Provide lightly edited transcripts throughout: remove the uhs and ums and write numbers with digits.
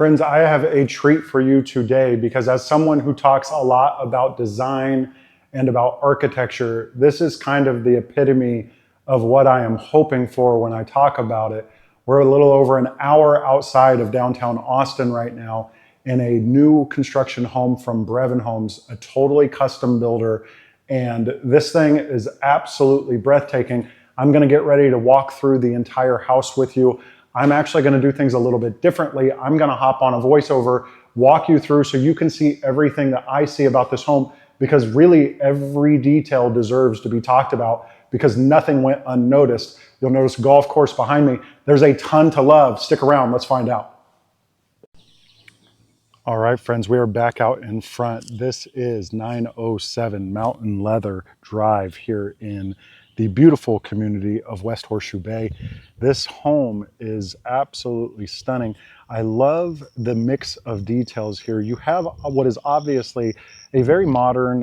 Friends, I have a treat for you today because as someone who talks a lot about design and about architecture, this is kind of the epitome of what I am hoping for when I talk about it. We're a little over an hour outside of downtown Austin right now in a new construction home from Breven Homes, a totally custom builder. And this thing is absolutely breathtaking. I'm going to get ready to walk through the entire house with you. I'm actually going to do things a little bit differently. I'm going to hop on a voiceover, walk you through so you can see everything that I see about this home, because really every detail deserves to be talked about because nothing went unnoticed. You'll notice golf course behind me. There's a ton to love. Stick around. Let's find out. All right, friends, we are back out in front. This is 907 Mountain Leather Drive here in the beautiful community of West Horseshoe Bay. This home is absolutely stunning. I love the mix of details here. You have what is obviously a very modern,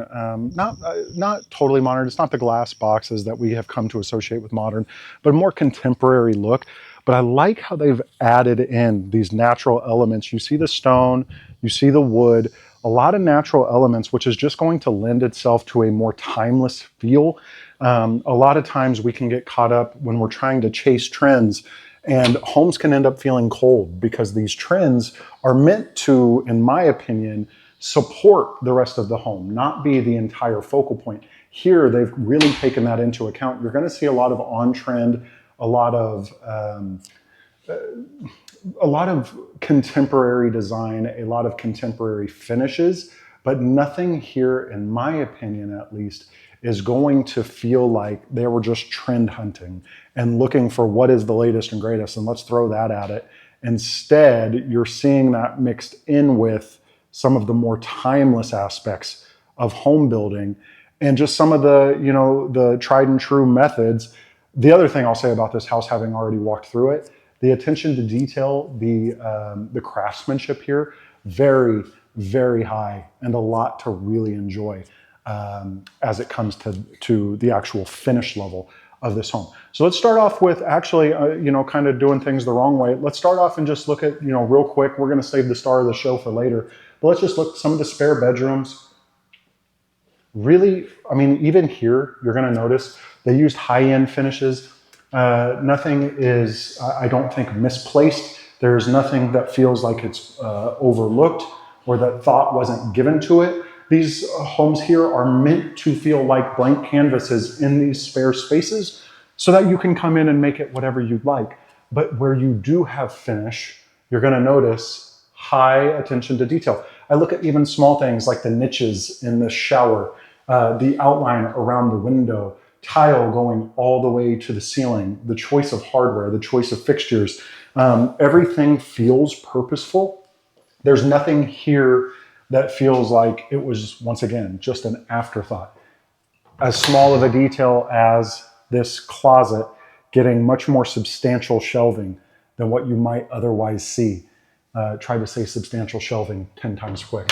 not totally modern, it's not the glass boxes that we have come to associate with modern, but a more contemporary look. But I like how they've added in these natural elements. You see the stone, you see the wood, a lot of natural elements, which is just going to lend itself to a more timeless feel. A lot of times we can get caught up when we're trying to chase trends, and homes can end up feeling cold because these trends are meant to, in my opinion, support the rest of the home, not be the entire focal point. Here, they've really taken that into account. You're going to see a lot of on-trend, a lot of contemporary design, a lot of contemporary finishes, but nothing here, in my opinion at least, is going to feel like they were just trend hunting and looking for what is the latest and greatest and let's throw that at it. Instead, you're seeing that mixed in with some of the more timeless aspects of home building and just some of the, the tried and true methods. The other thing I'll say about this house, having already walked through it, the attention to detail, the craftsmanship here, very, very high and a lot to really enjoy as it comes to the actual finish level of this home. So let's start off with actually, kind of doing things the wrong way. Let's start off and just look at, real quick, we're going to save the star of the show for later, but let's just look at some of the spare bedrooms. Really, even here, you're going to notice they used high-end finishes. Nothing is, I don't think, misplaced. There's nothing that feels like it's overlooked or that thought wasn't given to it. These homes here are meant to feel like blank canvases in these spare spaces so that you can come in and make it whatever you'd like. But where you do have finish, you're going to notice high attention to detail. I look at even small things like the niches in the shower, the outline around the window, tile going all the way to the ceiling, the choice of hardware, the choice of fixtures. Everything feels purposeful. There's nothing here that feels like it was, once again, just an afterthought. As small of a detail as this closet getting much more substantial shelving than what you might otherwise see. Try to say substantial shelving 10 times quick.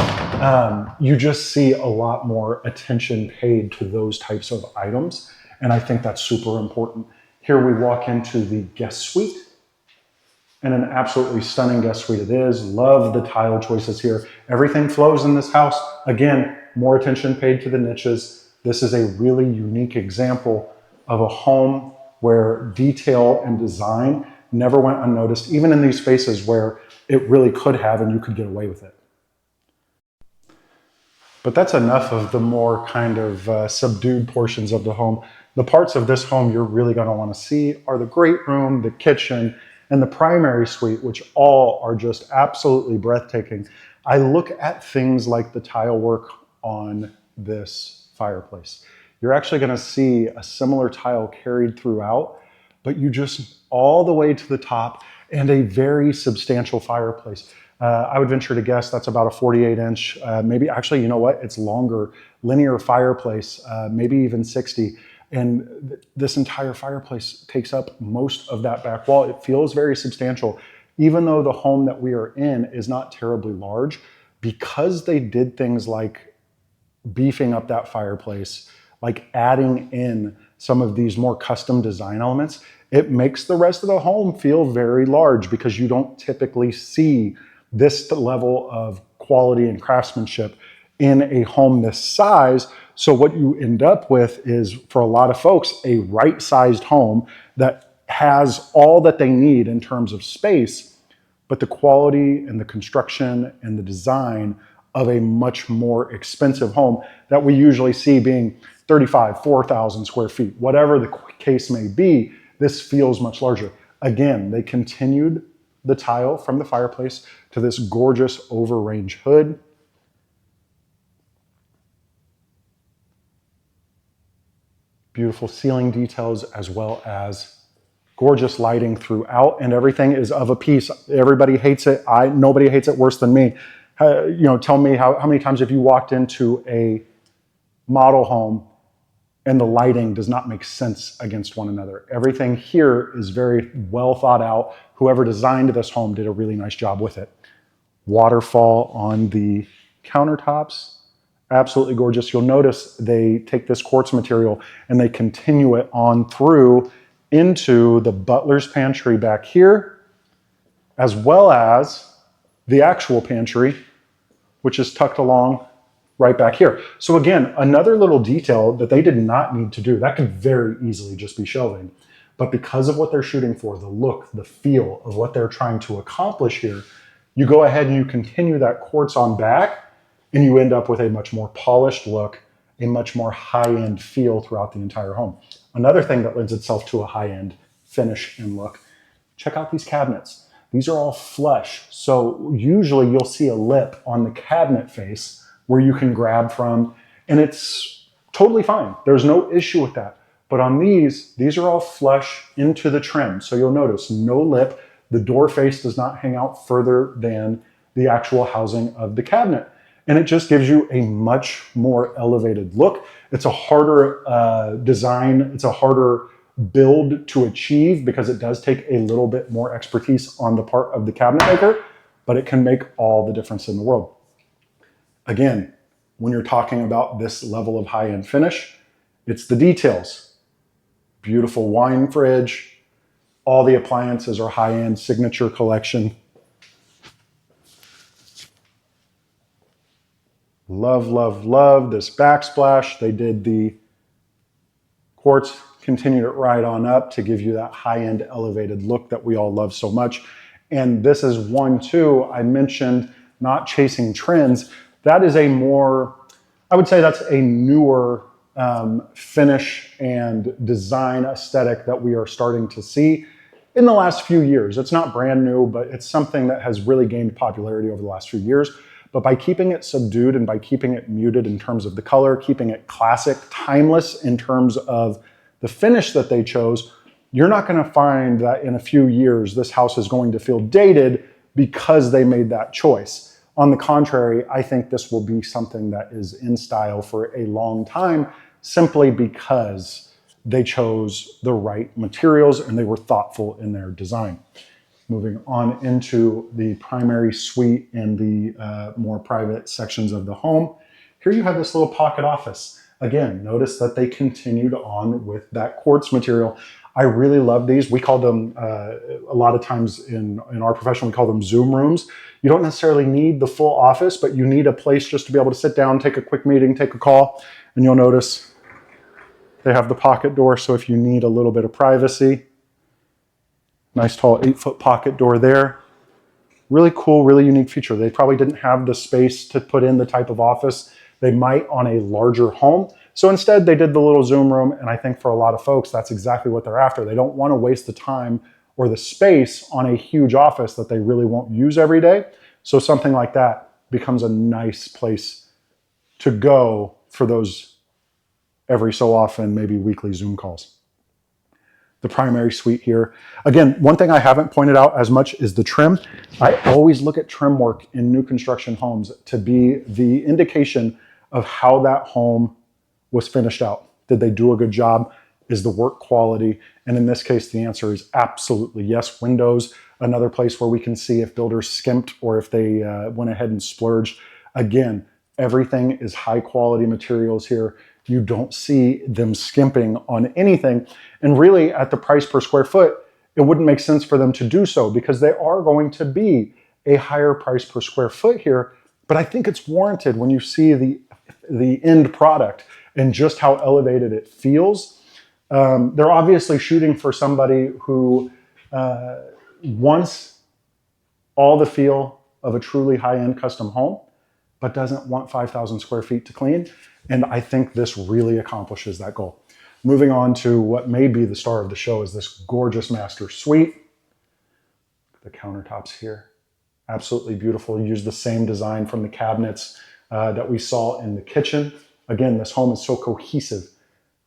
You just see a lot more attention paid to those types of items. And I think that's super important. Here we walk into the guest suite, and an absolutely stunning guest suite it is. Love the tile choices here. Everything flows in this house. Again, more attention paid to the niches. This is a really unique example of a home where detail and design never went unnoticed, even in these spaces where it really could have and you could get away with it. But that's enough of the more kind of subdued portions of the home. The parts of this home you're really going to want to see are the great room, the kitchen, and the primary suite, which all are just absolutely breathtaking. I look at things like the tile work on this fireplace. You're actually going to see a similar tile carried throughout, but you just all the way to the top, and a very substantial fireplace. I would venture to guess that's about a 48-inch, maybe actually, you know what, it's longer, linear fireplace, maybe even 60. And this entire fireplace takes up most of that back wall. It feels very substantial, even though the home that we are in is not terribly large, because they did things like beefing up that fireplace, like adding in some of these more custom design elements. It makes the rest of the home feel very large because you don't typically see this level of quality and craftsmanship in a home this size. So what you end up with is, for a lot of folks, a right-sized home that has all that they need in terms of space, but the quality and the construction and the design of a much more expensive home that we usually see being 35, 4,000 square feet. Whatever the case may be, this feels much larger. Again, they continued the tile from the fireplace to this gorgeous over-range hood. Beautiful ceiling details, as well as gorgeous lighting throughout, and everything is of a piece. Everybody hates it. Nobody hates it worse than me. Tell me how many times have you walked into a model home and the lighting does not make sense against one another? Everything here is very well thought out. Whoever designed this home did a really nice job with it. Waterfall on the countertops, absolutely gorgeous. You'll notice they take this quartz material and they continue it on through into the butler's pantry back here, as well as the actual pantry, which is tucked along right back here. So again, another little detail that they did not need to do. That could very easily just be shelving. But because of what they're shooting for, the look, the feel of what they're trying to accomplish here, you go ahead and you continue that quartz on back, and you end up with a much more polished look, a much more high-end feel throughout the entire home. Another thing that lends itself to a high-end finish and look, check out these cabinets. These are all flush. So usually you'll see a lip on the cabinet face where you can grab from, and it's totally fine. There's no issue with that. But on these are all flush into the trim. So you'll notice no lip. The door face does not hang out further than the actual housing of the cabinet. And it just gives you a much more elevated look. It's a harder design. It's a harder build to achieve because it does take a little bit more expertise on the part of the cabinet maker, but it can make all the difference in the world. Again, when you're talking about this level of high-end finish, it's the details. Beautiful wine fridge. All the appliances are high-end signature collection. Love, love, love this backsplash. They did the quartz, continued it right on up to give you that high-end elevated look that we all love so much. And this is one too, I mentioned not chasing trends. That is a more, I would say that's a newer finish and design aesthetic that we are starting to see in the last few years. It's not brand new, but it's something that has really gained popularity over the last few years. But by keeping it subdued and by keeping it muted in terms of the color, keeping it classic, timeless in terms of the finish that they chose, you're not going to find that in a few years this house is going to feel dated because they made that choice. On the contrary, I think this will be something that is in style for a long time simply because they chose the right materials and they were thoughtful in their design. Moving on into the primary suite and the more private sections of the home. Here you have this little pocket office. Again, notice that they continued on with that quartz material. I really love these. We call them, a lot of times in our profession, we call them Zoom rooms. You don't necessarily need the full office, but you need a place just to be able to sit down, take a quick meeting, take a call, and you'll notice they have the pocket door, so if you need a little bit of privacy, nice tall 8-foot pocket door there. Really cool, really unique feature. They probably didn't have the space to put in the type of office they might on a larger home. So instead they did the little Zoom room, and I think for a lot of folks, that's exactly what they're after. They don't want to waste the time or the space on a huge office that they really won't use every day. So something like that becomes a nice place to go for those every so often, maybe weekly Zoom calls. The primary suite here. Again, one thing I haven't pointed out as much is the trim. I always look at trim work in new construction homes to be the indication of how that home was finished out. Did they do a good job? Is the work quality? And in this case, the answer is absolutely yes. Windows, another place where we can see if builders skimped or if they went ahead and splurged. Again, everything is high quality materials here. You don't see them skimping on anything. And really at the price per square foot, it wouldn't make sense for them to do so because they are going to be a higher price per square foot here, but I think it's warranted when you see the end product and just how elevated it feels. They're obviously shooting for somebody who wants all the feel of a truly high-end custom home, but doesn't want 5,000 square feet to clean. And I think this really accomplishes that goal. Moving on to what may be the star of the show is this gorgeous master suite. The countertops here, absolutely beautiful. Use the same design from the cabinets that we saw in the kitchen. Again, this home is so cohesive.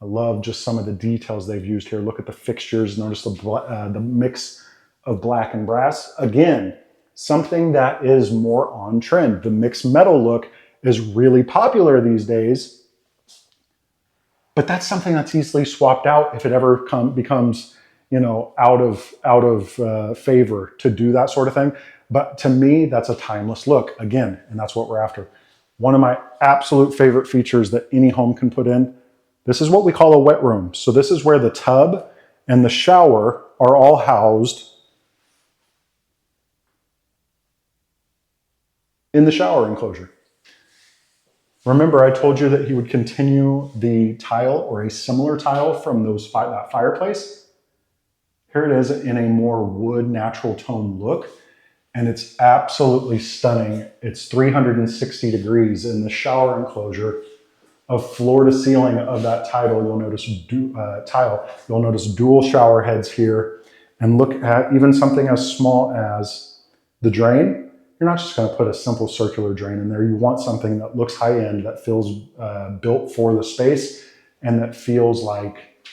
I love just some of the details they've used here. Look at the fixtures. Notice the mix of black and brass. Again, something that is more on trend. The mixed metal look is really popular these days, but that's something that's easily swapped out if it ever becomes, you know, out of favor to do that sort of thing. But to me, that's a timeless look again, and that's what we're after. One of my absolute favorite features that any home can put in, this is what we call a wet room. So this is where the tub and the shower are all housed in the shower enclosure. Remember, I told you that he would continue the tile or a similar tile from that fireplace. Here it is in a more wood natural tone look, and it's absolutely stunning. It's 360 degrees in the shower enclosure of floor to ceiling of that tile. You'll notice dual shower heads here, and look at even something as small as the drain. You're not just going to put a simple circular drain in there. You want something that looks high-end, that feels built for the space, and that feels like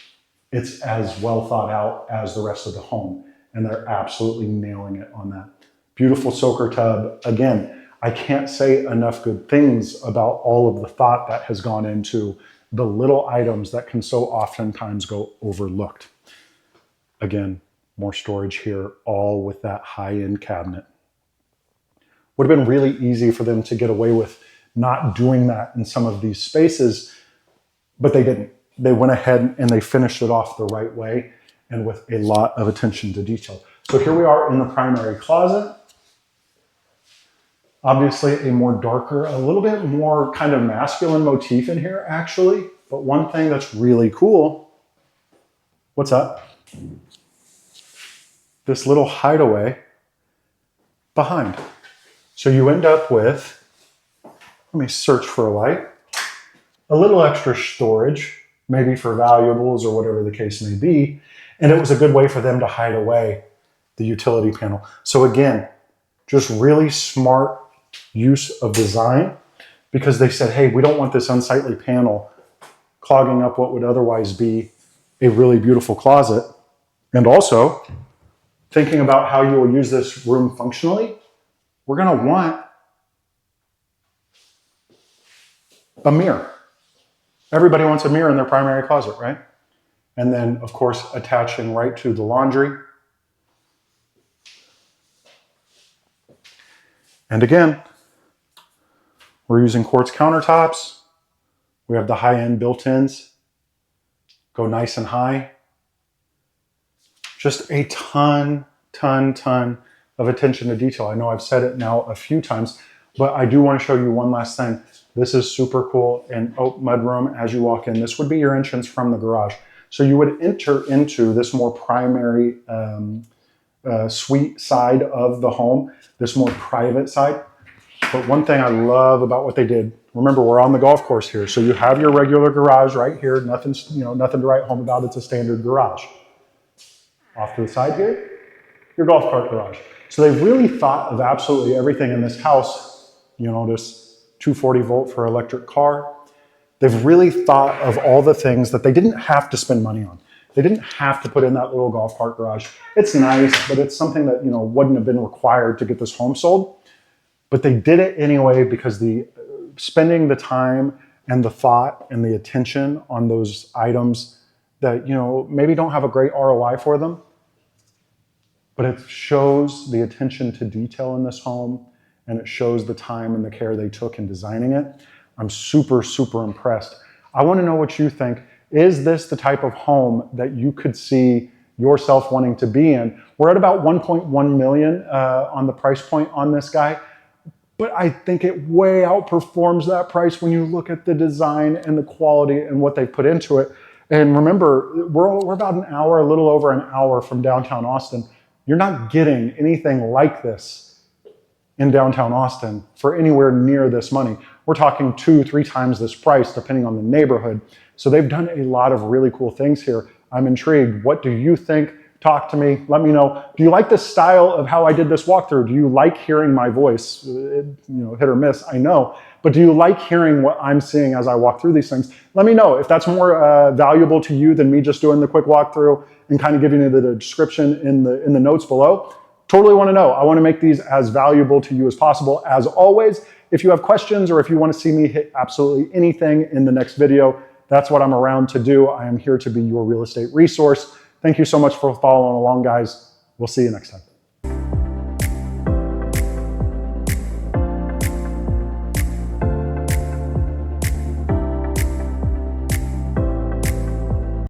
it's as well thought out as the rest of the home. And they're absolutely nailing it on that. Beautiful soaker tub. Again, I can't say enough good things about all of the thought that has gone into the little items that can so oftentimes go overlooked. Again, more storage here, all with that high-end cabinet. Would have been really easy for them to get away with not doing that in some of these spaces, but they didn't. They went ahead and they finished it off the right way and with a lot of attention to detail. So here we are in the primary closet. Obviously a more darker, a little bit more kind of masculine motif in here actually, but one thing that's really cool, what's up? This little hideaway behind. So you end up with, let me search for a light, a little extra storage, maybe for valuables or whatever the case may be. And it was a good way for them to hide away the utility panel. So again, just really smart use of design, because they said, hey, we don't want this unsightly panel clogging up what would otherwise be a really beautiful closet. And also thinking about how you will use this room functionally, we're going to want a mirror. Everybody wants a mirror in their primary closet, right? And then, of course, attaching right to the laundry. And again, we're using quartz countertops. We have the high-end built-ins. Go nice and high. Just a ton of attention to detail. I know I've said it now a few times, but I do want to show you one last thing. This is super cool. And mudroom as you walk in. This would be your entrance from the garage. So you would enter into this more primary suite side of the home, this more private side. But one thing I love about what they did, remember we're on the golf course here, so you have your regular garage right here. Nothing to write home about. It's a standard garage. Off to the side here, your golf cart garage. So they've really thought of absolutely everything in this house. You notice 240 volt for electric car. They've really thought of all the things that they didn't have to spend money on. They didn't have to put in that little golf cart garage. It's nice, but it's something that wouldn't have been required to get this home sold. But they did it anyway because spending the time and the thought and the attention on those items that maybe don't have a great ROI for them, but it shows the attention to detail in this home, and it shows the time and the care they took in designing it. I'm super impressed. I want to know what you think. Is this the type of home that you could see yourself wanting to be in. We're at about 1.1 million on the price point on this guy. But I think it way outperforms that price when you look at the design and the quality and what they put into it. And remember, we're about an hour, a little over an hour from downtown Austin. You're not getting anything like this in downtown Austin for anywhere near this money. We're talking 2-3 times this price, depending on the neighborhood. So they've done a lot of really cool things here. I'm intrigued. What do you think? Talk to me. Let me know. Do you like the style of how I did this walkthrough? Do you like hearing my voice? Hit or miss, I know. But do you like hearing what I'm seeing as I walk through these things? Let me know if that's more valuable to you than me just doing the quick walkthrough and kind of giving you the description in the notes below. Totally want to know. I want to make these as valuable to you as possible. As always, if you have questions or if you want to see me hit absolutely anything in the next video, that's what I'm around to do. I am here to be your real estate resource. Thank you so much for following along, guys. We'll see you next time.